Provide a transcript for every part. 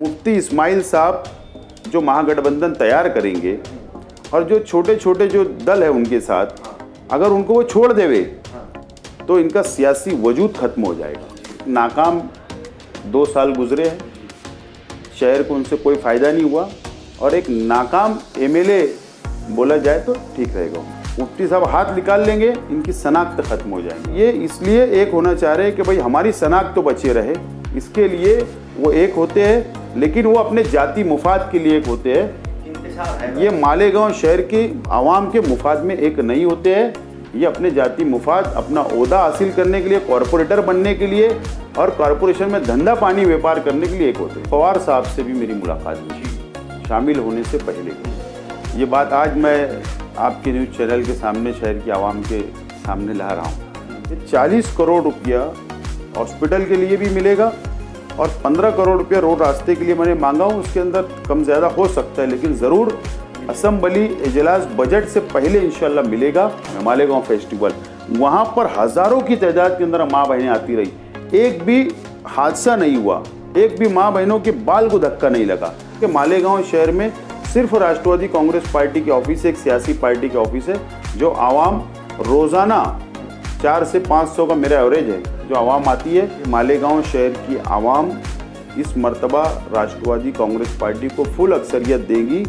मुफ्ती इस्माइल साहब जो महागठबंधन तैयार करेंगे और जो छोटे छोटे जो दल है उनके साथ, अगर उनको वो छोड़ देवे तो इनका सियासी वजूद खत्म हो जाएगा। नाकाम 2 साल गुजरे हैं, शहर को उनसे कोई फायदा नहीं हुआ और एक नाकाम एमएलए बोला जाए तो ठीक रहेगा। मुफ्ती साहब हाथ निकाल लेंगे, इनकी शनाख्त खत्म हो जाएगी। ये इसलिए एक होना चाह रहे हैं कि भाई हमारी शनाख्त तो बचे रहे, इसके लिए वो एक होते हैं, लेकिन वो अपने जाति मुफाद के लिए एक होते हैं। ये मालेगांव शहर के आवाम के मुफाद में एक नहीं होते हैं। ये अपने जाति मुफाद, अपना ओहदा हासिल करने के लिए, कॉरपोरेटर बनने के लिए और कॉरपोरेशन में धंधा पानी व्यापार करने के लिए एक होते हैं। पवार साहब से भी मेरी मुलाकात हुई शामिल होने से पहले। ये बात आज मैं आपके न्यूज़ चैनल के सामने, शहर की आवाम के सामने ला रहा हूँ। 40 करोड़ रुपया हॉस्पिटल के लिए भी मिलेगा और 15 करोड़ रुपया रोड रास्ते के लिए मैंने मांगा हूँ। उसके अंदर कम ज़्यादा हो सकता है, लेकिन ज़रूर असेंबली इजलास बजट से पहले इंशाल्लाह मिलेगा। मालेगांव फेस्टिवल, वहाँ पर हज़ारों की तादाद के अंदर माँ बहनें आती रही, एक भी हादसा नहीं हुआ, एक भी माँ बहनों के बाल को धक्का नहीं लगा। कि मालेगांव शहर में सिर्फ राष्ट्रवादी कांग्रेस पार्टी के ऑफिस, एक सियासी पार्टी के ऑफिस है, जो आवाम रोज़ाना 400 से 500 का मेरा एवरेज है जो आवाम आती है। मालेगांव शहर की आवाम इस मर्तबा राष्ट्रवादी कांग्रेस पार्टी को फुल अक्सरियत देगी।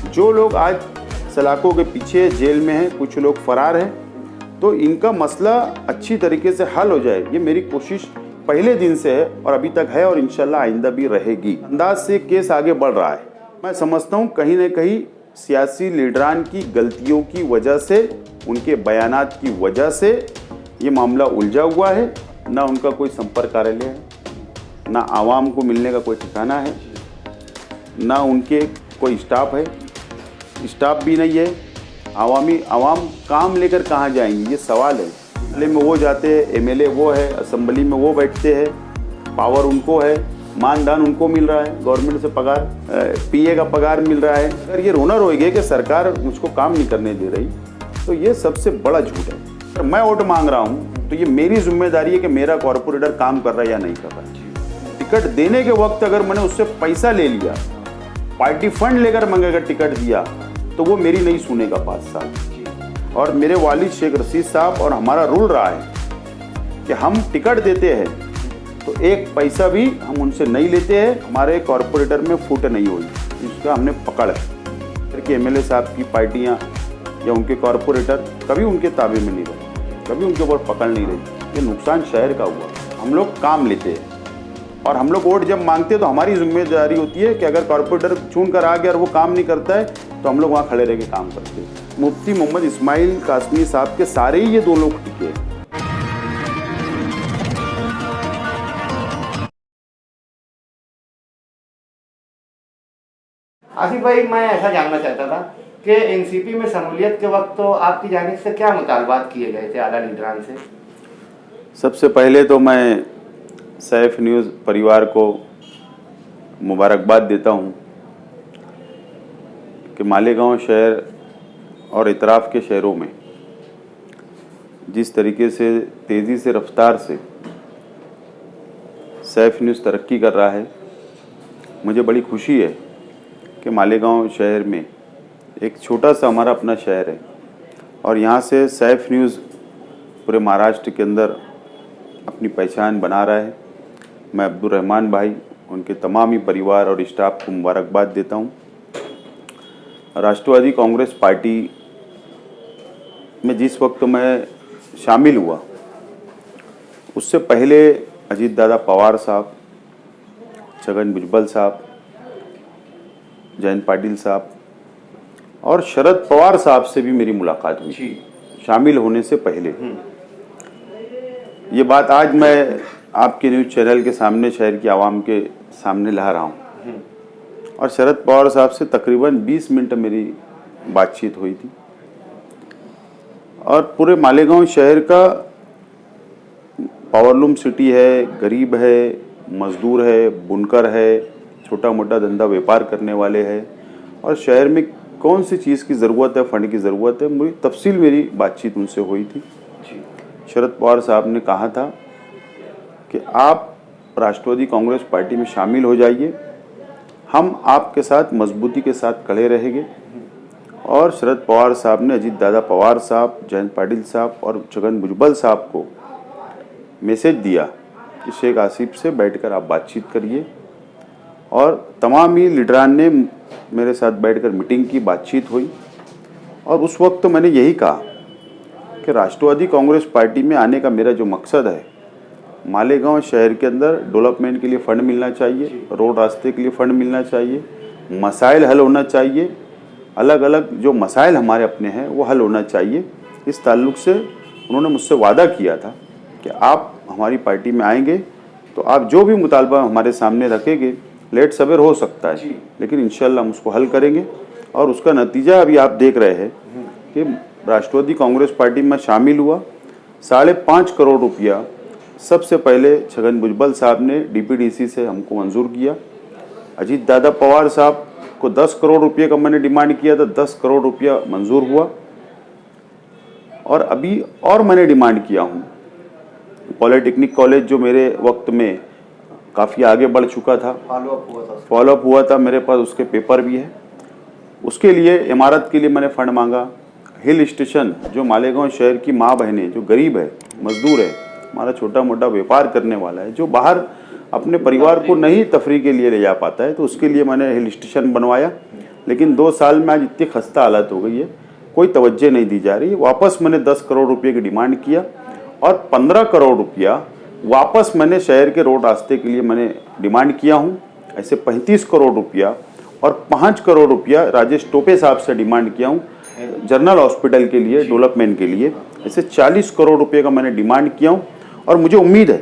जो लोग आज सलाखों के पीछे जेल में हैं, कुछ लोग फरार हैं, तो इनका मसला अच्छी तरीके से हल हो जाए, ये मेरी कोशिश पहले दिन से है और अभी तक है और इंशाल्लाह आइंदा भी रहेगी। अंदाज से केस आगे बढ़ रहा है। मैं समझता हूँ कहीं न कहीं सियासी लीडरान की गलतियों की वजह से, उनके बयानात की वजह से ये मामला उलझा हुआ है। ना उनका कोई संपर्क कार्यालय है, ना आवाम को मिलने का कोई ठिकाना है, ना उनके कोई स्टाफ है, स्टाफ भी नहीं है। आवाम काम लेकर कहाँ जाएंगी, ये सवाल है। एमएलए में वो जाते हैं, एमएलए वो है, असेंबली में वो बैठते हैं, पावर उनको है, मानदान उनको मिल रहा है, गवर्नमेंट से पगार, पीए का पगार मिल रहा है। अगर ये रोना रोएगी कि सरकार मुझको काम नहीं करने दे रही, तो ये सबसे बड़ा झूठ है। मैं वोट मांग रहा हूँ तो ये मेरी जिम्मेदारी है कि मेरा कॉरपोरेटर काम कर रहा है या नहीं कर रहा है। टिकट देने के वक्त अगर मैंने उससे पैसा ले लिया, पार्टी फंड लेकर मैंने अगर टिकट दिया, तो वो मेरी नहीं सुनेगा 5 साल। और मेरे वालिद शेख रशीद साहब और हमारा रूल रहा है कि हम टिकट देते हैं तो एक पैसा भी हम उनसे नहीं लेते हैं। हमारे कॉरपोरेटर में फूट नहीं हुई, इसका हमने पकड़ है कि एमएलए साहब की पार्टियां या उनके कॉरपोरेटर कभी उनके ताबे में नहीं रहे, कभी उनके ऊपर पकड़ नहीं रही। ये नुकसान शहर का हुआ। हम लोग काम लेते हैं और हम लोग वोट जब मांगते हैं तो हमारी जिम्मेदारी होती है कि अगर कॉरपोरेटर चुन कर आ गया और वो काम नहीं करता है तो हम लोग वहाँ खड़े रह के काम करते हैं। मुफ्ती मोहम्मद इस्माइल कासमी साहब के सारे ही ये 2 लोग टिके हैं। आसिफ भाई, मैं ऐसा जानना चाहता था कि एनसीपी में शमूलियत के वक्त तो आपकी जानिब से क्या मुतालबात किए गए थे आला लीडरान से? सबसे पहले तो मैं सैफ न्यूज़ परिवार को मुबारकबाद देता हूं कि मालेगांव शहर और इतराफ़ के शहरों में जिस तरीके से तेज़ी से, रफ्तार से सैफ न्यूज़ तरक्की कर रहा है, मुझे बड़ी खुशी है कि मालेगांव शहर में एक छोटा सा हमारा अपना शहर है और यहाँ से सैफ न्यूज़ पूरे महाराष्ट्र के अंदर अपनी पहचान बना रहा है। मैं अब्दुल रहमान भाई, उनके तमाम ही परिवार और स्टाफ को मुबारकबाद देता हूँ। राष्ट्रवादी कांग्रेस पार्टी में जिस वक्त मैं शामिल हुआ, उससे पहले अजीत दादा पवार साहब, छगन भुजबल साहब, जयंत पाटिल साहब और शरद पवार साहब से भी मेरी मुलाकात हुई शामिल होने से पहले। ये बात आज मैं आपके न्यूज़ चैनल के सामने, शहर की आवाम के सामने ला रहा हूँ। और शरद पवार साहब से तकरीबन 20 मिनट मेरी बातचीत हुई थी और पूरे मालेगांव शहर का पावरलूम सिटी है, गरीब है, मजदूर है, बुनकर है, छोटा मोटा धंधा व्यापार करने वाले हैं और शहर में कौन सी चीज़ की ज़रूरत है, फंड की ज़रूरत है, मुझे तफसील मेरी बातचीत उनसे हुई थी। शरद पवार साहब ने कहा था कि आप राष्ट्रवादी कांग्रेस पार्टी में शामिल हो जाइए हम आपके साथ मजबूती के साथ खड़े रहेंगे। और शरद पवार साहब ने अजीत दादा पवार साहब, जयंत पाटिल साहब और छगन भुजबल साहब को मैसेज दिया कि शेख आसिफ से बैठकर आप बातचीत करिए। और तमाम ही लीडरान ने मेरे साथ बैठकर मीटिंग की, बातचीत हुई। और उस वक्त तो मैंने यही कहा कि राष्ट्रवादी कांग्रेस पार्टी में आने का मेरा जो मकसद है, मालेगांव शहर के अंदर डेवलपमेंट के लिए फ़ंड मिलना चाहिए, रोड रास्ते के लिए फ़ंड मिलना चाहिए, मसाइल हल होना चाहिए, अलग अलग जो मसाइल हमारे अपने हैं वो हल होना चाहिए। इस ताल्लुक से उन्होंने मुझसे वादा किया था कि आप हमारी पार्टी में आएंगे तो आप जो भी मुतालबा हमारे सामने रखेंगे, लेट सवेर हो सकता है लेकिन इंशाल्लाह हम उसको हल करेंगे। और उसका नतीजा अभी आप देख रहे हैं कि राष्ट्रवादी कांग्रेस पार्टी में शामिल हुआ। 5.5 करोड़ रुपया सबसे पहले छगन भुजबल साहब ने डीपीडीसी से हमको मंजूर किया। अजीत दादा पवार साहब को 10 करोड़ रुपये का मैंने डिमांड किया था, 10 करोड़ रुपया मंजूर हुआ। और अभी और मैंने डिमांड किया हूँ, पॉलिटेक्निक कॉलेज जो मेरे वक्त में काफ़ी आगे बढ़ चुका था, फॉलोअप हुआ था, मेरे पास उसके पेपर भी है। उसके लिए इमारत के लिए मैंने फ़ंड मांगा। हिल स्टेशन जो मालेगांव शहर की माँ बहनें, जो गरीब है, मजदूर है, हमारा छोटा मोटा व्यापार करने वाला है, जो बाहर अपने परिवार को नहीं तफरी के लिए ले जा पाता है, तो उसके लिए मैंने हिल स्टेशन बनवाया। लेकिन 2 साल में आज इतनी खस्ता हालत हो गई है, कोई तवज्जो नहीं दी जा रही है। वापस मैंने 10 करोड़ रुपये की डिमांड किया और 15 करोड़ रुपया वापस मैंने शहर के रोड रास्ते के लिए मैंने डिमांड किया हूँ। ऐसे 35 करोड़ रुपया और 5 करोड़ रुपया राजेश टोपे साहब से डिमांड किया हूँ जनरल हॉस्पिटल के लिए, डेवलपमेंट के लिए। ऐसे 40 करोड़ रुपये का मैंने डिमांड किया हूँ। और मुझे उम्मीद है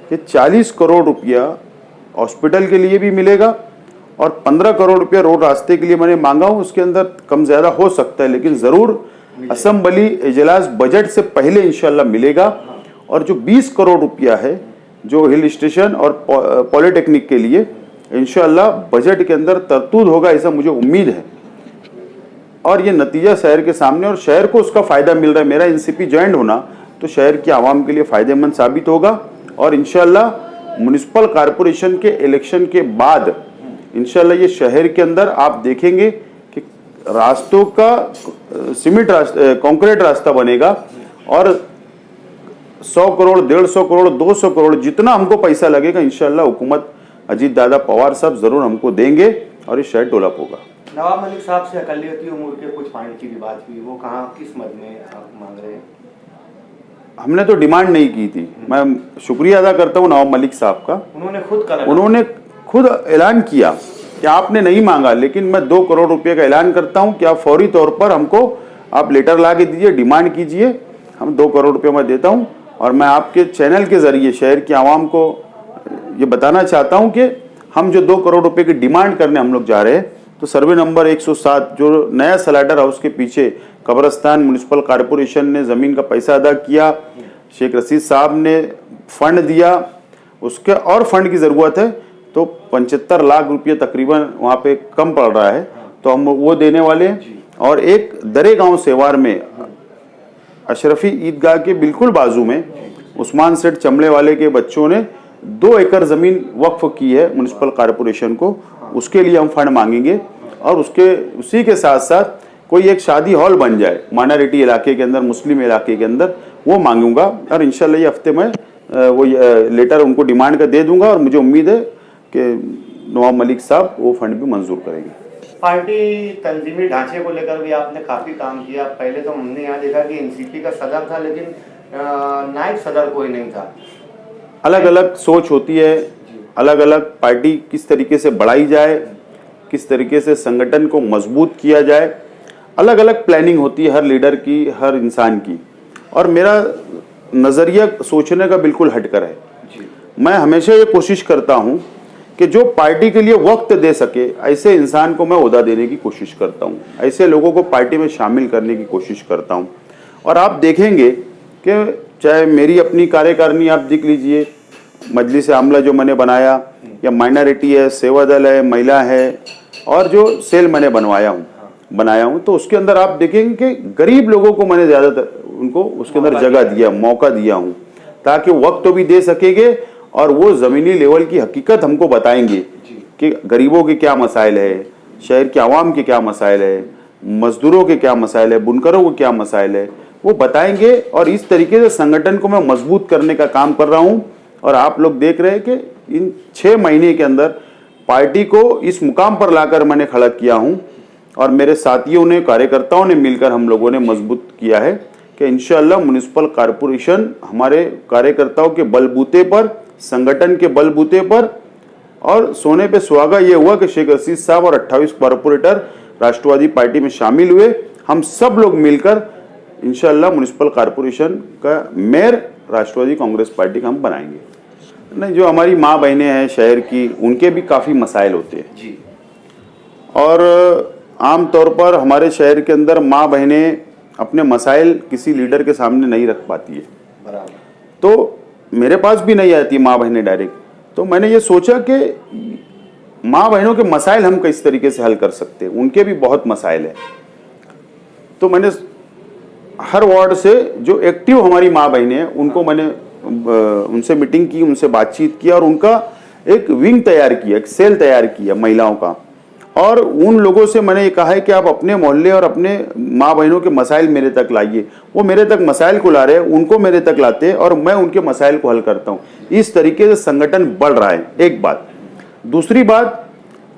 कि 40 करोड़ रुपया हॉस्पिटल के लिए भी मिलेगा और 15 करोड़ रुपया रोड रास्ते के लिए मैंने मांगा हूँ। उसके अंदर कम ज़्यादा हो सकता है, लेकिन ज़रूर असेंबली इजलास बजट से पहले इंशाल्लाह मिलेगा। और जो 20 करोड़ रुपया है जो हिल स्टेशन और पॉलिटेक्निक के लिए, इंशाल्लाह बजट के अंदर तरतूद होगा, ऐसा मुझे उम्मीद है। और ये नतीजा शहर के सामने, और शहर को उसका फ़ायदा मिल रहा है। मेरा एनसीपी ज्वाइन होना तो शहर की आवाम के लिए फ़ायदेमंद साबित होगा। और इंशाल्लाह म्युनिसिपल कॉरपोरेशन के इलेक्शन के बाद इंशाल्लाह ये शहर के अंदर आप देखेंगे कि रास्तों का सीमेंट कंक्रीट रास्ता बनेगा। और 100 करोड़, 150 करोड़, 200 करोड़ जितना हमको पैसा लगेगा इंशाल्लाह हुकूमत अजीत दादा पवार साहब ज़रूर हमको देंगे और ये शहर डेवलप होगा। नवाब मलिक साहब से अकलियती उम्र के कुछ पॉइंट की भी बात हुई, वो कहाँ किस मद में आप मांग रहे हैं? हमने तो डिमांड नहीं की थी। मैं शुक्रिया अदा करता हूँ नवाब मलिक साहब का। उन्होंने खुद ऐलान किया कि आपने नहीं मांगा, लेकिन मैं 2 करोड़ रुपए का ऐलान करता हूँ कि आप फौरी तौर पर हमको आप लेटर ला के दीजिए, डिमांड कीजिए, हम 2 करोड़ रुपये मैं देता हूँ। और मैं आपके चैनल के ज़रिए शहर की आवाम को ये बताना चाहता हूँ कि हम जो 2 करोड़ रुपए की डिमांड करने हम लोग जा रहे हैं, तो सर्वे नंबर 107 जो नया स्लाइडर हाउस के पीछे कब्रस्तान म्युनिसिपल कॉरपोरेशन ने ज़मीन का पैसा अदा किया, शेख रशीद साहब ने फ़ंड दिया, उसके और फंड की ज़रूरत है, तो 75 लाख रुपये तकरीबन वहाँ पे कम पड़ रहा है, तो हम वो देने वाले हैं। और एक दरे गांव सेवार में अशरफी ईदगाह के बिल्कुल बाजू में उस्मान सेठ चमड़े वाले के बच्चों ने 2 एकड़ ज़मीन वक्फ की है म्युनिसिपल कॉरपोरेशन को, उसके लिए हम फंड मांगेंगे। और उसी के साथ साथ कोई एक शादी हॉल बन जाए माइनॉरिटी इलाके के अंदर, मुस्लिम इलाके के अंदर, वो मांगूंगा। और इंशाल्लाह ये हफ्ते में वो लेटर उनको डिमांड का दे दूंगा। और मुझे उम्मीद है कि नवाब मलिक साहब वो फंड भी मंजूर करेंगे। पार्टी तंजीमी ढांचे को लेकर भी आपने काफ़ी काम किया। पहले तो हमने यहाँ देखा कि एनसीपी का सदर था, लेकिन नायब सदर कोई नहीं था। अलग अलग सोच होती है, अलग अलग पार्टी किस तरीके से बढ़ाई जाए, किस तरीके से संगठन को मजबूत किया जाए, अलग अलग प्लानिंग होती है हर लीडर की, हर इंसान की। और मेरा नज़रिया सोचने का बिल्कुल हटकर है। मैं हमेशा ये कोशिश करता हूँ कि जो पार्टी के लिए वक्त दे सके, ऐसे इंसान को मैं ओहदा देने की कोशिश करता हूँ, ऐसे लोगों को पार्टी में शामिल करने की कोशिश करता हूँ। और आप देखेंगे कि चाहे मेरी अपनी कार्यकारिणी आप देख लीजिए, मजलिस आमला जो मैंने बनाया, या माइनॉरिटी है, सेवा दल है, महिला है, और जो सेल मैंने बनाया हूँ, तो उसके अंदर आप देखेंगे कि गरीब लोगों को मैंने ज़्यादातर उनको उसके अंदर जगह दिया, मौका दिया हूँ, ताकि वक्त तो भी दे सकेंगे और वो ज़मीनी लेवल की हकीकत हमको बताएंगे कि गरीबों के क्या मसाइल है, शहर के आवाम के क्या मसाइल है, मजदूरों के क्या मसाइल है, बुनकरों को क्या मसाइल है, वो बताएंगे। और इस तरीके से संगठन को मैं मजबूत करने का काम कर रहा हूँ। और आप लोग देख रहे हैं कि इन 6 महीने के अंदर पार्टी को इस मुकाम पर लाकर मैंने खड़ा किया हूँ और मेरे साथियों ने, कार्यकर्ताओं ने मिलकर हम लोगों ने मजबूत किया है कि इंशाअल्लाह म्युनिसिपल कॉरपोरेशन हमारे कार्यकर्ताओं के बलबूते पर, संगठन के बलबूते पर, और सोने पे सुहागा ये हुआ कि शेख रशीद साहब और 28 कॉरपोरेटर राष्ट्रवादी पार्टी में शामिल हुए। हम सब लोग मिलकर इंशाअल्लाह म्युनिसिपल कॉरपोरेशन का मेयर राष्ट्रवादी कांग्रेस पार्टी का हम बनाएंगे। नहीं, जो हमारी माँ बहनें हैं शहर की, उनके भी काफ़ी मसाइल होते हैं जी। और आम तौर पर हमारे शहर के अंदर माँ बहनें अपने मसाइल किसी लीडर के सामने नहीं रख पाती है। बराबर। तो मेरे पास भी नहीं आती माँ बहनें डायरेक्ट। तो मैंने ये सोचा कि माँ बहनों के मसाइल हम किस तरीके से हल कर सकते हैं, उनके भी बहुत मसाइल हैं। तो मैंने हर वार्ड से जो एक्टिव हमारी माँ बहनें हैं उनको मैंने उनसे मीटिंग की, उनसे बातचीत की और उनका एक विंग तैयार किया, एक सेल तैयार किया महिलाओं का। और उन लोगों से मैंने ये कहा है कि आप अपने मोहल्ले और अपने माँ बहनों के मसाइल मेरे तक लाइए। वो मेरे तक मसाइल को ला रहे हैं, उनको मेरे तक लाते हैं और मैं उनके मसाइल को हल करता हूँ। इस तरीके से संगठन बढ़ रहा है, एक बात। दूसरी बात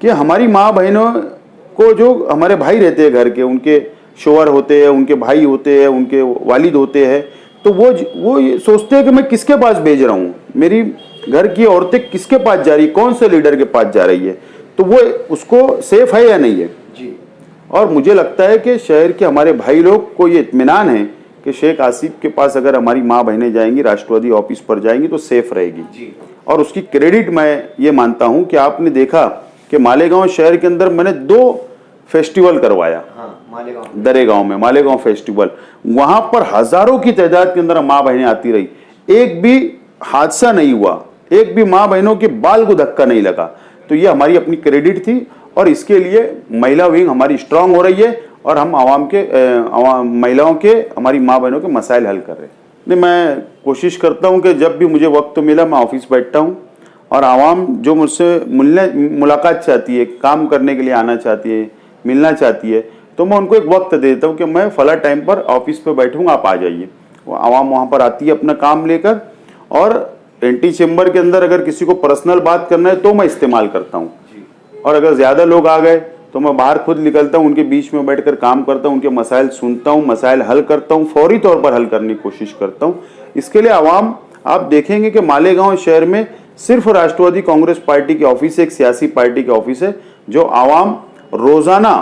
कि हमारी माँ बहनों को, जो हमारे भाई रहते हैं घर के, उनके शोहर होते हैं, उनके भाई होते हैं, उनके वालिद होते हैं, तो वो ये सोचते हैं कि मैं किसके पास भेज रहा हूँ, मेरी घर की औरतें किसके पास जा रही, कौन से लीडर के पास जा रही है, तो वो उसको सेफ है या नहीं है जी। और मुझे लगता है कि शहर के हमारे भाई लोग को ये इत्मीनान है कि शेख आसिफ के पास अगर हमारी माँ बहनें जाएंगी, राष्ट्रवादी ऑफिस पर जाएंगी तो सेफ रहेगी जी। और उसकी क्रेडिट मैं ये मानता हूँ कि आपने देखा कि मालेगांव शहर के अंदर मैंने 2 फेस्टिवल करवाया। हाँ, मालेगांव, दरेगांव में मालेगांव फेस्टिवल, वहां पर हजारों की तादाद के अंदर माँ बहनें आती रही, एक भी हादसा नहीं हुआ, एक भी माँ बहनों के बाल को धक्का नहीं लगा। तो ये हमारी अपनी क्रेडिट थी और इसके लिए महिला विंग हमारी स्ट्रांग हो रही है और हम महिलाओं के, हमारी माँ बहनों के मसाइल हल कर रहे हैं। नहीं, मैं कोशिश करता हूँ कि जब भी मुझे वक्त मिला मैं ऑफिस बैठता हूँ और आवाम जो मुझसे मुलाकात चाहती है, काम करने के लिए आना चाहती है, मिलना चाहती है, तो मैं उनको एक वक्त देता हूँ कि मैं फला टाइम पर ऑफिस पे बैठूंगा, आप आ जाइए। वो आवाम वहाँ पर आती है अपना काम लेकर और एंटी चेम्बर के अंदर अगर किसी को पर्सनल बात करना है तो मैं इस्तेमाल करता हूँ और अगर ज़्यादा लोग आ गए तो मैं बाहर खुद निकलता हूँ, उनके बीच में बैठकर काम करता हूँ, उनके मसाइल सुनता हूँ, मसाइल हल करता हूँ, फौरी तौर पर हल करने की कोशिश करता हूँ। इसके लिए आवाम, आप देखेंगे कि मालेगांव शहर में सिर्फ राष्ट्रवादी कांग्रेस पार्टी के ऑफिस है, एक सियासी पार्टी के ऑफिस है, जो आवाम रोजाना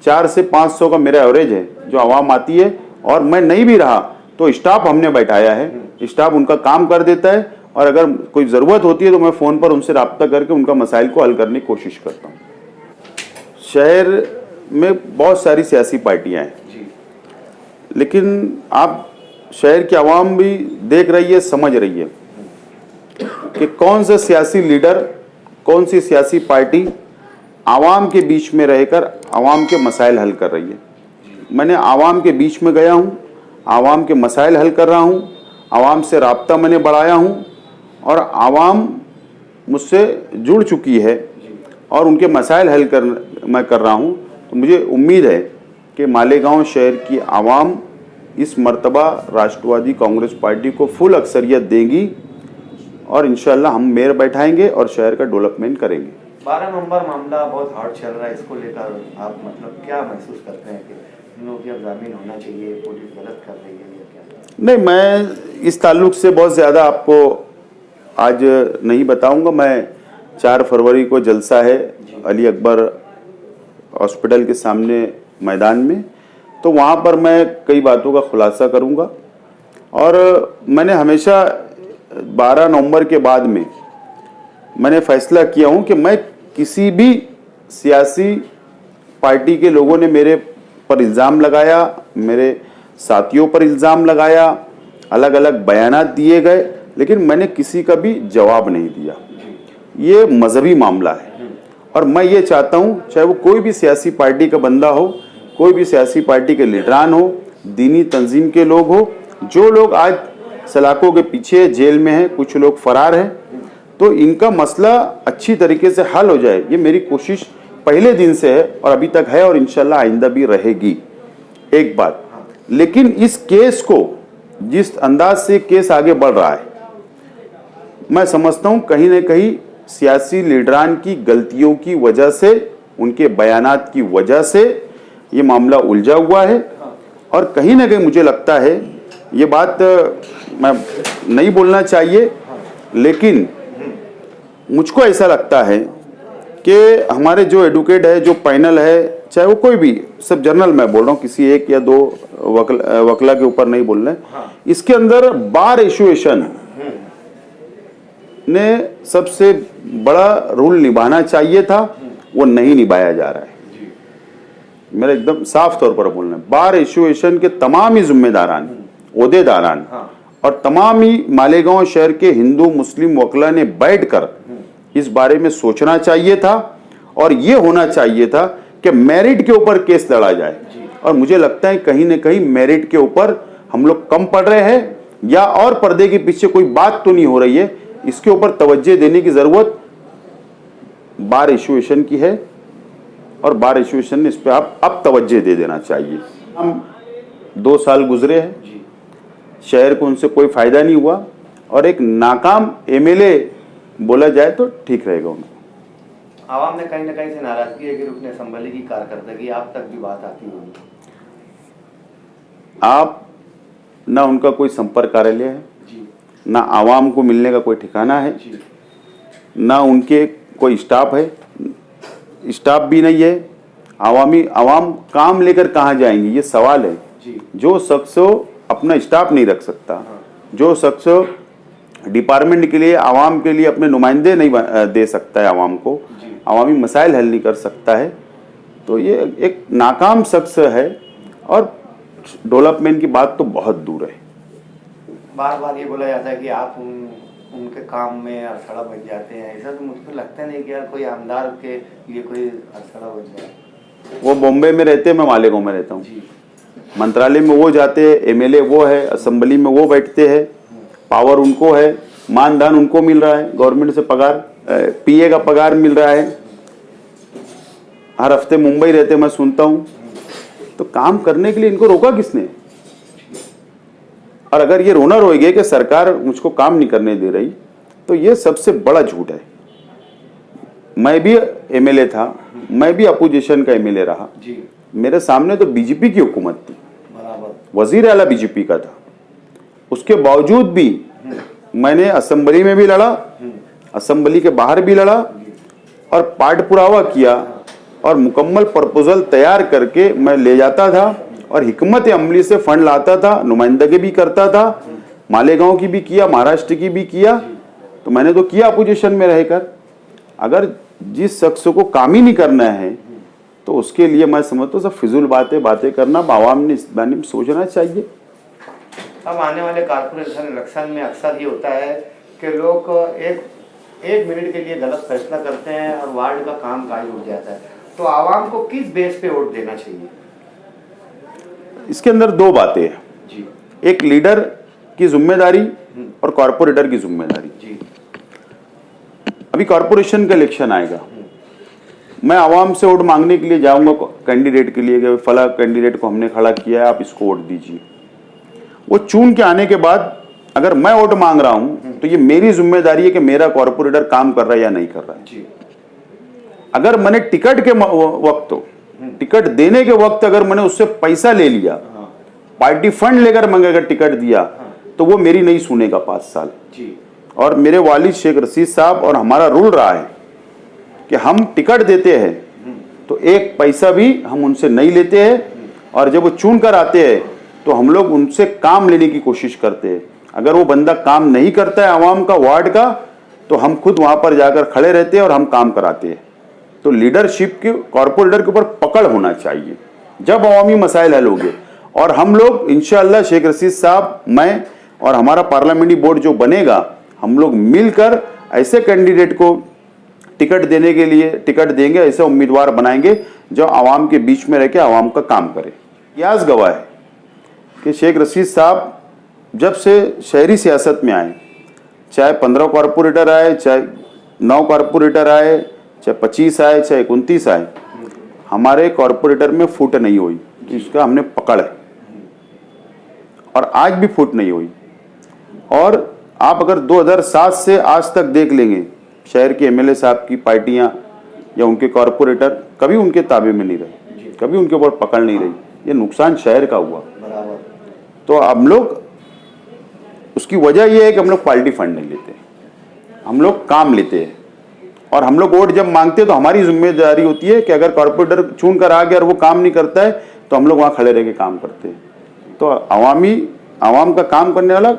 400 से 500 का मेरा एवरेज है जो आवाम आती है। और मैं नहीं भी रहा तो स्टाफ हमने बैठाया है, स्टाफ उनका काम कर देता है और अगर कोई ज़रूरत होती है तो मैं फ़ोन पर उनसे रब्ता करके उनका मसाइल को हल करने की कोशिश करता हूँ। शहर में बहुत सारी सियासी पार्टियाँ हैं, लेकिन आप शहर की आवाम भी देख रही है, समझ रही है कि कौन सा सियासी लीडर, कौन सी सियासी पार्टी आवाम के बीच में रहकर आवाम के मसाइल हल कर रही है। मैंने आवाम के बीच में गया हूँ, आवाम के मसाइल हल कर रहा हूँ, आवाम से राब्ता मैंने बढ़ाया हूँ और आवाम मुझसे जुड़ चुकी है और उनके मसाइल हल मैं कर रहा हूँ। तो मुझे उम्मीद है कि मालेगांव शहर की आवाम इस मर्तबा राष्ट्रवादी कांग्रेस पार्टी को फुल अक्सरियत देगी और इंशाल्लाह हम मेयर बैठाएंगे और शहर का डेवलपमेंट करेंगे। 12 नंबर मामला बहुत हार्ड चल रहा है, इसको लेकर आप मतलब क्या महसूस करते हैं कि इन लोगों की अब जामीन होना चाहिए, पुलिस गलत कर रही है या क्या? नहीं, मैं इस ताल्लुक से बहुत ज़्यादा आपको आज नहीं बताऊंगा। मैं 4 फरवरी को जलसा है अली अकबर हॉस्पिटल के सामने मैदान में, तो वहाँ पर मैं कई बातों का खुलासा करूँगा। और मैंने हमेशा 12 नवंबर के बाद में मैंने फैसला किया हूँ कि मैं किसी भी सियासी पार्टी के लोगों ने मेरे पर इल्ज़ाम लगाया, मेरे साथियों पर इल्ज़ाम लगाया, अलग अलग बयानात दिए गए, लेकिन मैंने किसी का भी जवाब नहीं दिया। ये मजहबी मामला है और मैं ये चाहता हूँ चाहे वो कोई भी सियासी पार्टी का बंदा हो, कोई भी सियासी पार्टी के लीडरान हो, दीनी तंजीम के लोग हो, जो लोग आज सलाखों के पीछे जेल में हैं, कुछ लोग फरार हैं, तो इनका मसला अच्छी तरीके से हल हो जाए, ये मेरी कोशिश पहले दिन से है और अभी तक है और इंशाल्लाह आइंदा भी रहेगी। एक बात, लेकिन इस केस को जिस अंदाज से केस आगे बढ़ रहा है, मैं समझता हूं कहीं ना कहीं सियासी लीडरान की गलतियों की वजह से, उनके बयानात की वजह से ये मामला उलझा हुआ है। और कहीं ना कहीं मुझे लगता है, ये बात मैं नहीं बोलना चाहिए, लेकिन मुझको ऐसा लगता है कि हमारे जो एडवोकेट है, जो पैनल है, चाहे वो कोई भी, सब जनरल मैं बोल रहा हूँ, किसी एक या दो वकला के ऊपर नहीं बोल रहे, इसके अंदर बार एसोसिएशन ने सबसे बड़ा रोल निभाना चाहिए था, वो नहीं निभाया जा रहा है। मेरा एकदम साफ तौर पर बोलना है, बार एसोसिएशन के तमाम ही जिम्मेदारान, ओहदेदारान और तमाम ही मालेगांव शहर के हिंदू मुस्लिम वकला ने बैठकर इस बारे में सोचना चाहिए था और ये होना चाहिए था कि मेरिट के ऊपर केस लड़ा जाए। और मुझे लगता है कहीं ना कहीं मेरिट के ऊपर हम लोग कम पड़ रहे हैं, या और पर्दे के पीछे कोई बात तो नहीं हो रही है, इसके ऊपर तवज्जो देने की जरूरत बार एसोसिएशन की है और बार एसोसिएशन ने इस पर अब तवज्जो दे देना चाहिए। हम 2 साल गुजरे हैं, शहर को उनसे कोई फायदा नहीं हुआ और एक नाकाम एमएलए बोला जाए तो ठीक रहेगा उनको। आवाम ने कहीं ना कहीं से नाराजगी है कि रुकने असम्बली की कारकर्दगी आप तक भी बात आती होगी। आप ना उनका कोई संपर्क कार्यालय है, ना आवाम को मिलने का कोई ठिकाना है, ना उनके कोई स्टाफ है, स्टाफ भी नहीं है। आवाम काम लेकर कहाँ जाएंगे, ये सवाल है। जो शख्स अपना स्टाफ नहीं रख सकता, जो शख्स डिपार्टमेंट के लिए, आवाम के लिए अपने नुमाइंदे नहीं दे सकता है, आवाम को आवामी मसाइल हल नहीं कर सकता है, तो ये एक नाकाम शख्स है और डेवलपमेंट की बात तो बहुत दूर है। बार बार ये बोला जाता है कि आप उनके काम में अड़थड़ा बन जाते हैं, ऐसा तो मुझको लगता नहीं कि यार कोई आमदार के लिए कोई अड़थड़ा बन जाए। वो बॉम्बे में रहते हैं, मैं मालेगांव में रहता हूँ। मंत्रालय में वो जाते हैं, एमएलए वो है, असेंबली में वो बैठते हैं, पावर उनको है, मानदान उनको मिल रहा है, गवर्नमेंट से पगार, पीए का पगार मिल रहा है, हर हफ्ते मुंबई रहते मैं सुनता हूँ। तो काम करने के लिए इनको रोका किसने? और अगर ये रोना रोएगे कि सरकार मुझको काम नहीं करने दे रही, तो ये सबसे बड़ा झूठ है। मैं भी एमएलए था, मैं भी अपोजिशन का एमएलए रहा, मेरे सामने तो बीजेपी की हुकूमत थी, वजीर आला बीजेपी का था, उसके बावजूद भी मैंने असेंबली में भी लड़ा, असेंबली के बाहर भी लड़ा और पाठ पुरावा किया और मुकम्मल प्रपोजल तैयार करके मैं ले जाता था और हिकमत अमली से फंड लाता था, नुमाइंदगी भी करता था, मालेगांव की भी किया, महाराष्ट्र की भी किया। तो मैंने तो किया अपोजिशन में रहकर। अगर जिस शख्स को काम ही नहीं करना है तो उसके लिए मैं समझता हूँ सब फिजूल बातें करना आवाम ने इस बारे में सोचना चाहिए। अब आने वाले कारपोरेशन इलेक्शन में अक्सर ये होता है कि लोग एक मिनट के लिए गलत फैसला करते हैं और वार्ड का काम काज उठ जाता है, तो आवाम को किस बेस पे वोट देना चाहिए? इसके अंदर 2 बातें हैं, एक लीडर की जिम्मेदारी और कॉर्पोरेटर की जिम्मेदारी। अभी कॉर्पोरेशन का इलेक्शन आएगा, मैं आवाम से वोट मांगने के लिए जाऊंगा कैंडिडेट के लिए कि फला कैंडिडेट को हमने खड़ा किया है, आप इसको वोट दीजिए। वो चुन के आने के बाद अगर मैं वोट मांग रहा हूं तो ये मेरी जिम्मेदारी है कि मेरा कॉर्पोरेटर काम कर रहा है या नहीं कर रहा है। अगर मैंने टिकट के वक्त, टिकट देने के वक्त अगर मैंने उससे पैसा ले लिया, पार्टी फंड लेकर मैंने अगर टिकट दिया, तो वो मेरी नहीं सुनेगा 5 साल। और मेरे वालिद शेख रशीद साहब और हमारा रूल रहा है कि हम टिकट देते हैं तो एक पैसा भी हम उनसे नहीं लेते हैं, और जब वो चुन कर आते हैं तो हम लोग उनसे काम लेने की कोशिश करते हैं। अगर वो बंदा काम नहीं करता है आवाम का, वार्ड का, तो हम खुद वहां पर जाकर खड़े रहते हैं और हम काम कराते हैं। तो लीडरशिप के, कॉर्पोरेटर के ऊपर पकड़ होना चाहिए जब अवामी मसाइल हल होंगे। और हम लोग इंशाअल्लाह शेख रशीद साहब, मैं और हमारा पार्लियामेंट्री बोर्ड जो बनेगा, हम लोग मिलकर ऐसे कैंडिडेट को टिकट देने के लिए टिकट देंगे, ऐसे उम्मीदवार बनाएंगे जो आवाम के बीच में रह के आवाम का काम करे। इतिहास गवाह है कि शेख रशीद साहब जब से शहरी सियासत में आए चाहे 15 कॉरपोरेटर आए, चाहे 9 कॉरपोरेटर आए, चाहे 25 आए, चाहे 29 आए, हमारे कॉरपोरेटर में फूट नहीं हुई। इसका हमने पकड़ है और आज भी फूट नहीं हुई। और आप अगर 2007 से आज तक देख लेंगे, शहर के एमएलए साहब की पार्टियां या उनके कॉरपोरेटर कभी उनके ताबे में नहीं रहे, कभी उनके ऊपर पकड़ नहीं रही। ये नुकसान शहर का हुआ। तो हम लोग, उसकी वजह यह है कि हम लोग पार्टी फंड नहीं लेते, हम लोग काम लेते हैं। और हम लोग वोट जब मांगते हैं तो हमारी जिम्मेदारी होती है कि अगर कॉरपोरेटर चुन कर आ गया और वो काम नहीं करता है तो हम लोग वहाँ खड़े रह के काम करते हैं। तो आवाम का काम करने वाला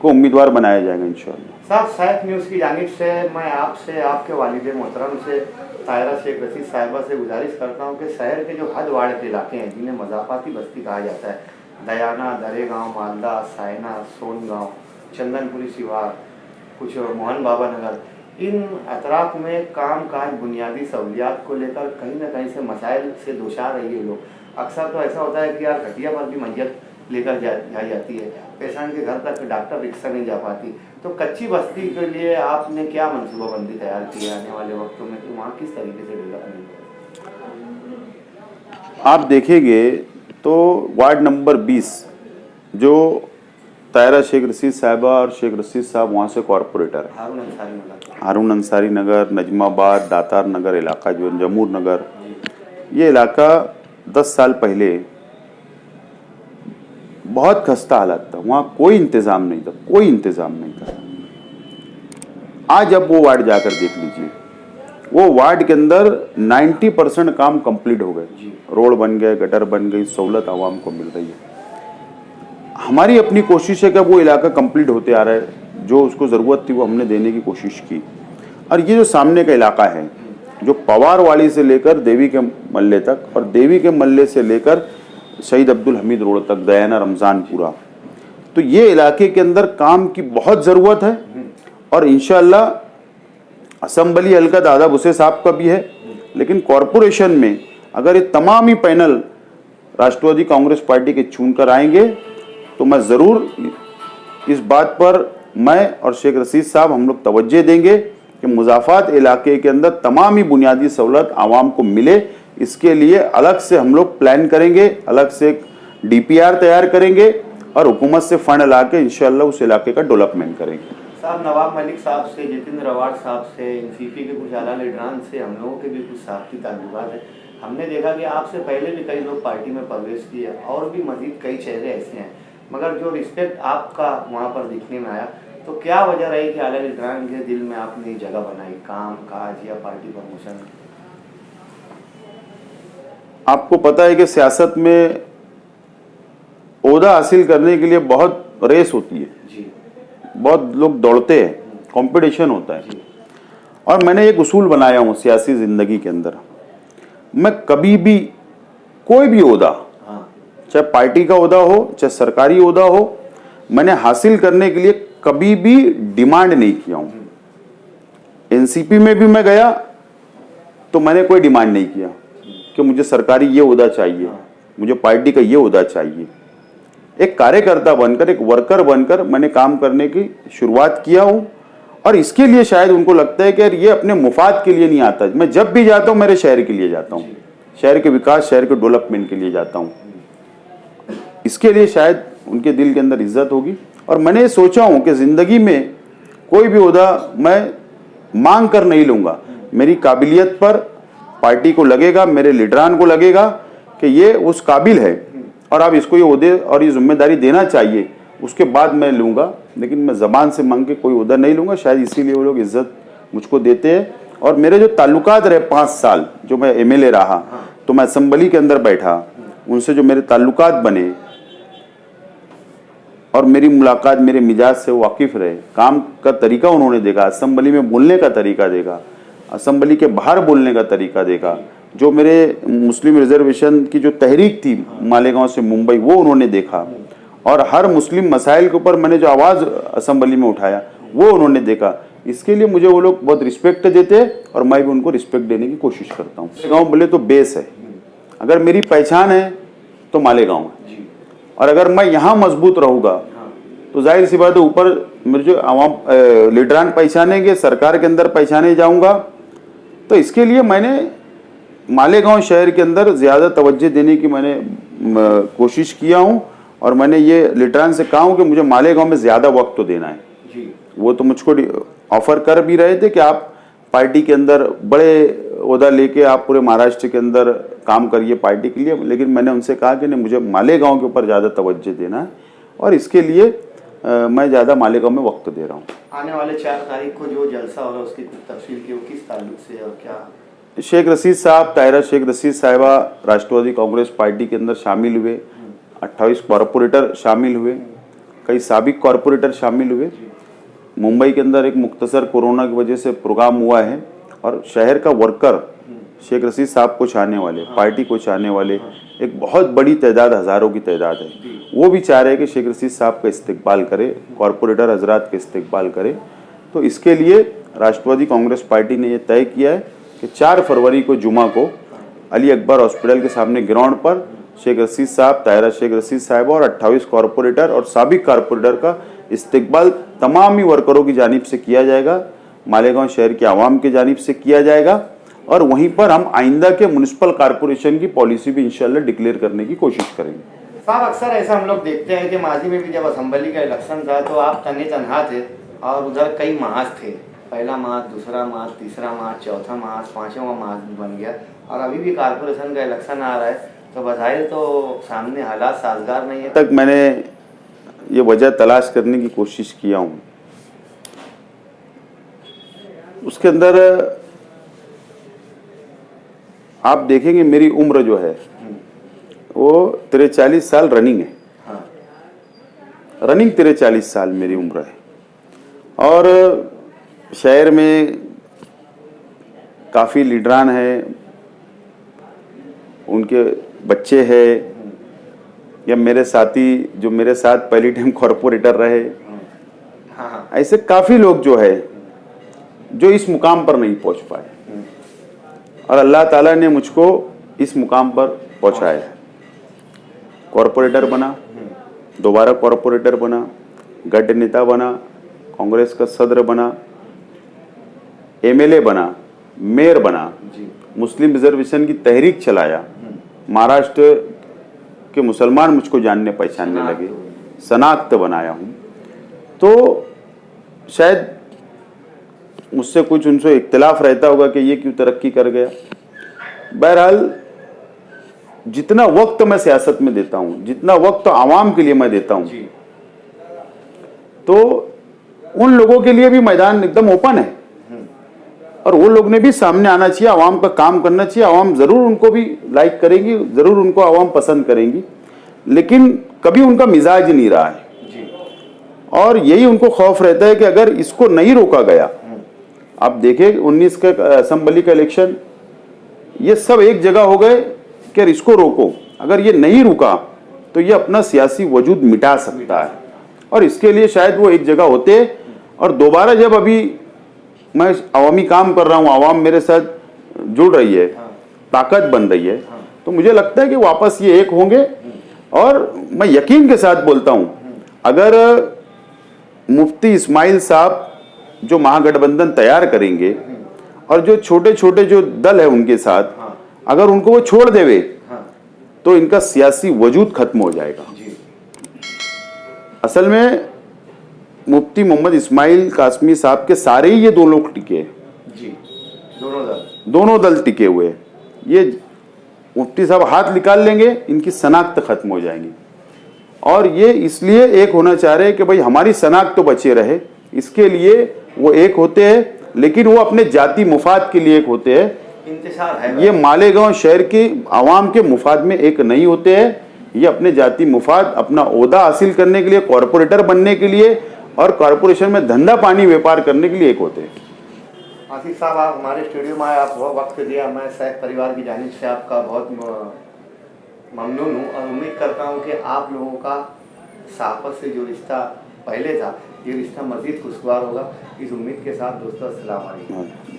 को उम्मीदवार बनाया जाएगा इंशाअल्लाह। साहब, साइफ न्यूज़ की जानिब से मैं आपसे, आपके वालिद मोहतरम से, ताहिरा शेख रशीद साहिबा से गुजारिश करता हूँ कि शहर के जो हद वाड़ के इलाके हैं जिन्हें मज़ाफ़ाती बस्ती कहा जाता है, दयाना, दरेगांव, मालदा, सायना, सोनगांव, चंदनपुरी शिवार, कुछ मोहन बाबा नगर, इन अतराफ में काम काज बुनियादी सहूलियात को लेकर कहीं ना कहीं से मसाइल से दोचार रही है लोग। अक्सर तो ऐसा होता है कि यार घटिया पर भी मैयत लेकर जाई जाती है, पेशेंट के घर तक डॉक्टर रिक्शा नहीं जा पाती। तो कच्ची बस्ती के लिए आपने क्या मनसूबाबंदी तैयार की है आने वाले वक्तों में कि वहाँ किस तरीके से डेवलपमेंट? आप देखेंगे तो वार्ड नंबर 20 जो ताहिरा शेख रशीद साहिबा और शेख रशीद साहब वहाँ से कॉरपोरेटर है, हारून अंसारी नगर, नजमाबाद, दातार नगर इलाका, जो जमूर नगर, ये इलाका 10 साल पहले बहुत खस्ता हालत था, वहाँ कोई इंतज़ाम नहीं था, कोई इंतज़ाम नहीं था। आज अब वो वार्ड जाकर देख लीजिए, वो वार्ड के अंदर 90% काम कंप्लीट हो गए, रोड बन गए, गटर बन गई, सहूलत आवाम को मिल रही है। हमारी अपनी कोशिश है कि वो इलाका कंप्लीट होते आ रहा है, जो उसको ज़रूरत थी वो हमने देने की कोशिश की। और ये जो सामने का इलाका है, जो पवार वाली से लेकर देवी के मल्ले तक और देवी के मल्ले से लेकर शहीद अब्दुल हमीद रोड तक, दयाना, रमज़ानपुरा, तो ये इलाके के अंदर काम की बहुत ज़रूरत है। और इंशाअल्लाह असम्बली हल्का दादा भुसे साहब का भी है, लेकिन कॉरपोरेशन में अगर ये तमाम ही पैनल राष्ट्रवादी कांग्रेस पार्टी के चुन कर आएंगे तो मैं ज़रूर इस बात पर मैं और शेख रशीद साहब हम लोग तवज्जो देंगे कि मुज़ाफ़ात इलाके के अंदर तमाम ही बुनियादी सहूलत आवाम को मिले। इसके लिए अलग से हम लोग प्लान करेंगे, अलग से DPR तैयार करेंगे और हुकूमत से फंड ला के इंशाअल्लाह उस इलाके का डेवलपमेंट करेंगे। साहब, नवाब मलिक साहब से, जितेंद्र रवाड़ साहब से, NCP के कुछ आला लीडरान से हम लोगों के भी कुछ साथी ताल्लुकात है। हमने देखा कि आपसे पहले भी कई लोग पार्टी में प्रवेश किए और भी मजीद कई चेहरे ऐसे हैं, मगर जो रिस्पेक्ट आपका वहाँ पर दिखने में आया, तो क्या वजह रही कि आला लीडरान के दिल में आपने जगह बनाई, काम काज या पार्टी प्रमोशन? आपको पता है कि सियासत में ओहदा हासिल करने के लिए बहुत रेस होती है जी, बहुत लोग दौड़ते हैं, कंपटीशन होता है। और मैंने एक उसूल बनाया हूँ सियासी ज़िंदगी के अंदर, मैं कभी भी कोई भी ओहदा, चाहे पार्टी का ओहदा हो, चाहे सरकारी ओहदा हो, मैंने हासिल करने के लिए कभी भी डिमांड नहीं किया हूँ। NCP में भी मैं गया तो मैंने कोई डिमांड नहीं किया कि मुझे सरकारी ये ओहदा चाहिए, मुझे पार्टी का ये ओहदा चाहिए। एक कार्यकर्ता बनकर, एक वर्कर बनकर मैंने काम करने की शुरुआत किया हूँ। और इसके लिए शायद उनको लगता है कि यार ये अपने मुफाद के लिए नहीं आता। मैं जब भी जाता हूँ मेरे शहर के लिए जाता हूँ, शहर के विकास, शहर के डेवलपमेंट के लिए जाता हूँ। इसके लिए शायद उनके दिल के अंदर इज्जत होगी। और मैंने सोचा हूँ कि ज़िंदगी में कोई भी ओहदा मैं मांग कर नहीं लूँगा, मेरी काबिलियत पर पार्टी को लगेगा, मेरे लीडरान को लगेगा कि ये उस काबिल है और आप इसको ये ओहदे और ये जिम्मेदारी देना चाहिए, उसके बाद मैं लूँगा। लेकिन मैं ज़बान से मांग के कोई ओहदा नहीं लूँगा, शायद इसीलिए वो लोग इज्जत मुझको देते हैं। और मेरे जो ताल्लुकात रहे 5 साल जो मैं MLA रहा, तो मैं असम्बली के अंदर बैठा, उनसे जो मेरे ताल्लुकात बने और मेरी मुलाकात मेरे मिजाज से वाकिफ़ रहे, काम का तरीका उन्होंने देखा, असम्बली में बोलने का तरीका देखा, असम्बली के बाहर बोलने का तरीका देखा, जो मेरे मुस्लिम रिजर्वेशन की जो तहरीक थी मालेगांव से मुंबई, वो उन्होंने देखा। और हर मुस्लिम मसाइल के ऊपर मैंने जो आवाज़ असम्बली में उठाया वो उन्होंने देखा। इसके लिए मुझे वो लोग बहुत रिस्पेक्ट देते हैं और मैं भी उनको रिस्पेक्ट देने की कोशिश करता हूँ। मालेगांव बोले तो बेस है, अगर मेरी पहचान है तो मालेगांव है, और अगर मैं यहाँ मजबूत रहूँगा तो तो जाहिर सी बात है ऊपर मेरे जो आवाम लीडरान पहचानेंगे, सरकार के अंदर पहचाने जाऊंगा। तो इसके लिए मैंने मालेगांव शहर के अंदर ज़्यादा तवज्जो देने की मैंने कोशिश किया हूँ और मैंने ये लीडरान से कहा हूँ कि मुझे मालेगांव में ज़्यादा वक्त तो देना है जी। वो तो मुझको ऑफर कर भी रहे थे कि आप पार्टी के अंदर बड़े ओहदा लेके आप पूरे महाराष्ट्र के अंदर काम करिए पार्टी के लिए, लेकिन मैंने उनसे कहा कि नहीं, मुझे मालेगांव के ऊपर ज़्यादा तवज्जो देना है और इसके लिए मैं ज़्यादा मालेगांव में वक्त दे रहा हूँ। आने वाले 4 तारीख को जो जलसा हो रहा है उसकी कुछ तफसील की, वो किस ताल्लुक से और क्या? शेख रशीद साहब, ताहिरा शेख रशीद साहिबा राष्ट्रवादी कांग्रेस पार्टी के अंदर शामिल हुए, 28 कॉरपोरेटर शामिल हुए, कई साबिक कॉरपोरेटर शामिल हुए। मुंबई के अंदर एक मुख्तसर कोरोना की वजह से प्रोग्राम हुआ है और शहर का वर्कर शेख रशीद साहब को चाहने वाले, पार्टी को चाहने वाले एक बहुत बड़ी तादाद, हज़ारों की तादाद है, वो भी चाह रहे हैं कि शेख रशीद साहब का इस्तेकबाल करे, कॉरपोरेटर हजरात का इस्तेकबाल करे। तो इसके लिए राष्ट्रवादी कांग्रेस पार्टी ने यह तय किया है कि 4 फरवरी को जुमा को अली अकबर हॉस्पिटल के सामने ग्राउंड पर शेख रशीद साहब, ताहिरा शेख रशीद साहिबा और 28 कॉरपोरेटर और साबिक कॉरपोरेटर का इस्तेकबाल तमाम ही वर्करों की जानिब से किया जाएगा, मालेगांव शहर के आवाम की जानिब से किया जाएगा और वहीं पर हम आइंदा के म्युनिसिपल कॉरपोरेशन की पॉलिसी भी इंशाल्लाह डिक्लेयर करने की कोशिश करेंगे। साहब, अक्सर ऐसा हम लोग देखते हैं कि माजी में भी जब असेंबली का इलेक्शन था तो आप तने तनहा थे और उधर कई महाज थे, पहला महाज, दूसरा महाज, तीसरा महाज, चौथा महाज, 5वां महाज बन गया और अभी भी कॉरपोरेशन का इलेक्शन आ रहा है तो बज़ाहिर तो सामने हालात साजगार नहीं है। तक मैंने ये वजह तलाश करने की कोशिश किया हूँ, उसके अंदर आप देखेंगे मेरी उम्र जो है वो 43 साल रनिंग है। हाँ। रनिंग 43 साल मेरी उम्र है और शहर में काफ़ी लीडरान हैं, उनके बच्चे हैं या मेरे साथी जो मेरे साथ पहली टाइम कॉरपोरेटर रहे, हाँ। ऐसे काफ़ी लोग जो है जो इस मुकाम पर नहीं पहुंच पाए और अल्लाह ताला ने मुझको इस मुकाम पर पहुंचाया है। कॉरपोरेटर बना, दोबारा कॉरपोरेटर बना, गढ़ नेता बना, कांग्रेस का सदर बना, एमएलए बना, मेयर बना, मुस्लिम रिजर्वेशन की तहरीक चलाया, महाराष्ट्र के मुसलमान मुझको जानने पहचानने लगे, शनाख्त बनाया हूँ। तो शायद मुझसे कुछ उनसे इख्तिलाफ रहता होगा कि ये क्यों तरक्की कर गया। बहरहाल जितना वक्त मैं सियासत में देता हूँ, जितना वक्त आवाम के लिए मैं देता हूँ, तो उन लोगों के लिए भी मैदान एकदम ओपन है और वो लोग ने भी सामने आना चाहिए, आवाम का काम करना चाहिए। आवाम ज़रूर उनको भी लाइक करेगी, ज़रूर उनको आवाम पसंद करेंगी, लेकिन कभी उनका मिजाज नहीं रहा है और यही उनको खौफ रहता है कि अगर इसको नहीं रोका गया, आप देखें 19 का असेंबली का इलेक्शन, ये सब एक जगह हो गए कि इसको रोको, अगर ये नहीं रुका तो ये अपना सियासी वजूद मिटा सकता है और इसके लिए शायद वो एक जगह होते। और दोबारा जब अभी मैं अवामी काम कर रहा हूँ, आवाम मेरे साथ जुड़ रही है, ताकत बन रही है, तो मुझे लगता है कि वापस ये एक होंगे। और मैं यकीन के साथ बोलता हूँ, अगर मुफ्ती इस्माइल साहब जो महागठबंधन तैयार करेंगे और जो छोटे छोटे जो दल है उनके साथ, अगर उनको वो छोड़ देवे तो इनका सियासी वजूद खत्म हो जाएगा। असल में मुफ्ती मोहम्मद इस्माइल कासमी साहब के सारे ही ये 2 लोग टिके हैं जी, दोनों दल टिके हुए हैं। ये मुफ्ती साहब हाथ निकाल लेंगे, इनकी शनाख्त खत्म हो जाएंगी और ये इसलिए एक होना चाह रहे हैं कि भाई हमारी शनाख्त तो बचे रहे, इसके लिए वो एक होते हैं, लेकिन वो अपने जाति मुफाद के लिए एक होते हैं। इंतजार है, ये मालेगांव शहर की आवाम के मुफाद में एक नहीं होते हैं, ये अपने जाति मुफाद, अपना ओहदा हासिल करने के लिए, कॉरपोरेटर बनने के लिए और कॉरपोरेशन में धंधा पानी व्यापार करने के लिए एक होते हैं। आसिफ साहब, आप हमारे स्टूडियो में आए, आप बहुत वक्त दिया, मैं शेख परिवार की जानिब से आपका बहुत ममनून हूँ और उम्मीद करता हूँ कि आप लोगों का सहाफत से जो रिश्ता पहले था, ये रिश्ता मज़ीद खुशगवार होगा। इस उम्मीद के साथ दोस्तों, अस्सलाम वालेकुम।